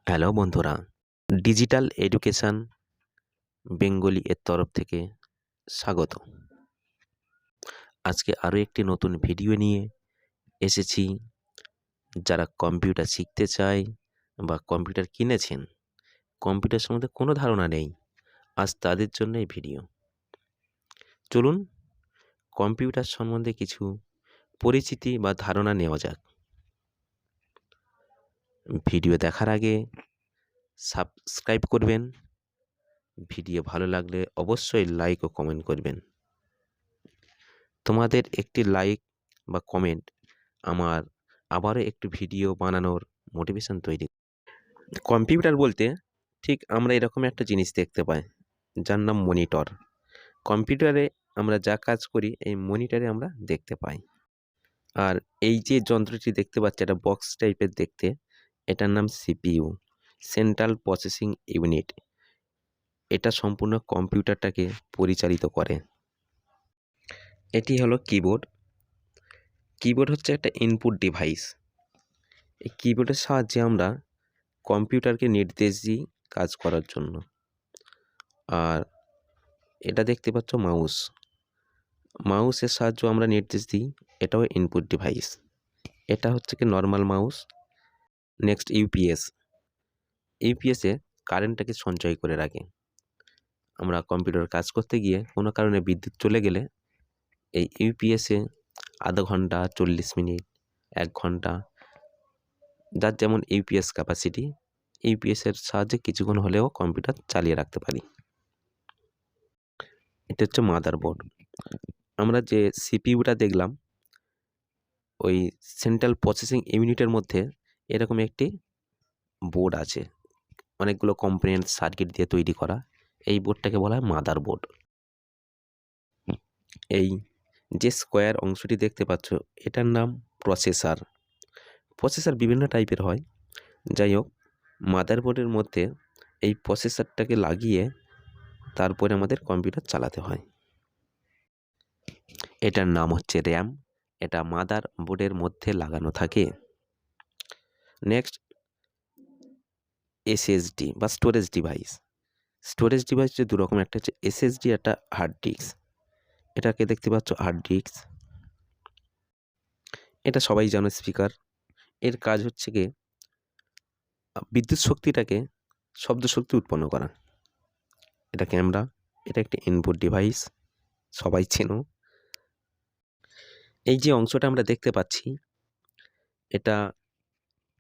Hello বন্ধুরা, digital education Bengali এর তরফ থেকে স্বাগত। আজকে আরও একটি নতুন ভিডিও নিয়ে এসেছি। যারা কম্পিউটার শিখতে চায় বা কম্পিউটার কিনেছেন, কম্পিউটার সম্বন্ধে কোনো ধারণা নেই, আজ তাদের জন্য এই ভিডিও। চলুন কম্পিউটার সম্বন্ধে কিছু পরিচিতি বা ধারণা নেওয়া যাক। ভিডিও দেখার আগে সাবস্ক্রাইব করবেন। ভিডিও ভালো লাগলে অবশ্যই লাইক ও কমেন্ট করবেন। তোমাদের একটি লাইক বা কমেন্ট আমার আবারও একটু ভিডিও বানানোর মোটিভেশন তৈরি। কম্পিউটার বলতে ঠিক আমরা এরকম একটা জিনিস দেখতে পাই, যার নাম মনিটর। কম্পিউটারে আমরা যা কাজ করি এই মনিটরে আমরা দেখতে পাই। আর এই যে যন্ত্রটি দেখতে পাচ্ছি, এটা বক্স টাইপের দেখতে, এটার নাম সিপিইউ, সেন্ট্রাল প্রসেসিং ইউনিট। এটা সম্পূর্ণ কম্পিউটারটাকে পরিচালিত করে। এটি হলো কিবোর্ড। কিবোর্ড হচ্ছে একটা ইনপুট ডিভাইস। এই কিবোর্ডের সাহায্যে আমরা কম্পিউটারকে নির্দেশ দিই কাজ করার জন্য। আর এটা দেখতে পাচ্ছ মাউস। মাউসের সাহায্যে আমরা নির্দেশ দিই, এটাও ইনপুট ডিভাইস। এটা হচ্ছে কি নর্মাল মাউস। Next UPS. ইউপিএসে কারেন্টটাকে সঞ্চয় করে রাখে। আমরা কম্পিউটার কাজ করতে গিয়ে কোনো কারণে বিদ্যুৎ চলে গেলে এই ইউপিএসে আধা ঘন্টা, 40 মিনিট, 1 ঘন্টা, যার যেমন ইউপিএস ক্যাপাসিটি, ইউপিএসের সাহায্যে কিছুক্ষণ হলেও কম্পিউটার চালিয়ে রাখতে পারি। এটা হচ্ছে মাদারবোর্ড। আমরা যে সিপিইউটা দেখলাম, ওই সেন্ট্রাল প্রসেসিং ইউনিটের মধ্যে এরকম একটি বোর্ড আছে, অনেকগুলো কম্পোনেন্ট সার্কিট দিয়ে তৈরি করা। এই বোর্ডটাকে বলা হয় মাদারবোর্ড। এই যে স্কোয়ার অংশটি দেখতে পাচ্ছ, এটার নাম প্রসেসর। প্রসেসর বিভিন্ন টাইপের হয়। যাই হোক, মাদারবোর্ডের মধ্যে এই প্রসেসরটাকে লাগিয়ে তারপরে আমাদের কম্পিউটার চালাতে হয়। এটার নাম হচ্ছে র্যাম। এটা মাদার বোর্ডের মধ্যে লাগানো থাকে। নেক্সট এসএসডি বা স্টোরেজ ডিভাইস। স্টোরেজ ডিভাইস যে দু রকম, একটা হচ্ছে এসএসডি, একটা হার্ড ডিস্ক। এটাকে দেখতে পাচ্ছ হার্ড ডিস্ক। এটা সবাই জানো স্পিকার। এর কাজ হচ্ছে গিয়ে বিদ্যুৎ শক্তিটাকে শব্দ শক্তি উৎপন্ন করা। এটা ক্যামেরা। এটা একটি ইনপুট ডিভাইস, সবাই চেনো। এই যে অংশটা আমরা দেখতে পাচ্ছি, এটা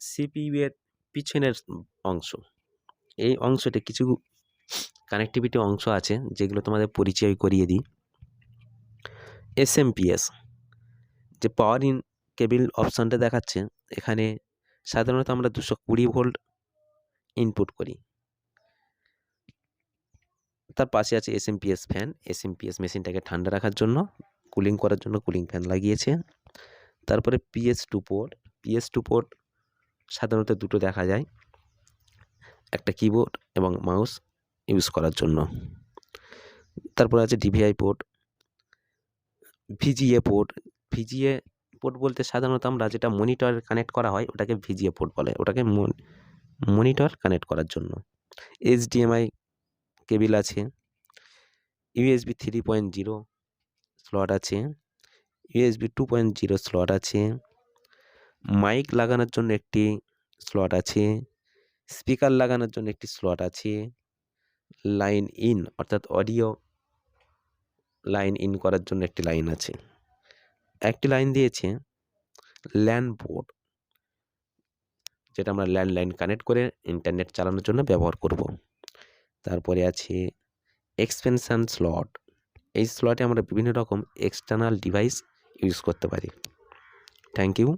সিপিইউ এর পিছনের অংশ। এই অংশতে কিছু কানেক্টিভিটি অংশ আছে যেগুলো তোমাদের পরিচয় করিয়ে দিই। এসএমপিএস, যে পাওয়ার ইন কেবল অপশানটা দেখাচ্ছে, এখানে সাধারণত আমরা 220 ভোল্ট ইনপুট করি। তার পাশে আছে এসএমপিএস ফ্যান। এসএমপিএস মেশিনটাকে ঠান্ডা রাখার জন্য, কুলিং করার জন্য কুলিং ফ্যান লাগিয়েছে। তারপরে PS2 পোর্ট। PS2 পোর্ট সাধারণত দুটো দেখা যায়, একটা কিবোর্ড এবং মাউস ইউজ করার জন্য। তারপরে আছে DVI port, VGA port. VGA port বলতে সাধারণত আমরা যেটা মনিটর কানেক্ট করা হয় ওটাকে ভিজিএ পোর্ট বলে, ওটাকে মনিটর কানেক্ট করার জন্য। HDMI কেবিল আছে। USB 3.0 স্লট আছে। USB 2.0 স্লট আছে। মাইক লাগানোর জন্য একটি স্লট আছে। স্পিকার লাগানোর জন্য একটি স্লট আছে। লাইন ইন অর্থাৎ অডিও লাইন ইন করার জন্য একটি লাইন আছে। একটি লাইন দিয়েছে ল্যান পোর্ট, যেটা আমরা ল্যান্ডলাইন কানেক্ট করে ইন্টারনেট চালানোর জন্য ব্যবহার করব। তারপরে আছে এক্সপেনশন স্লট। এই স্লটে আমরা বিভিন্ন রকম এক্সটার্নাল ডিভাইস ইউজ করতে পারি। Thank you.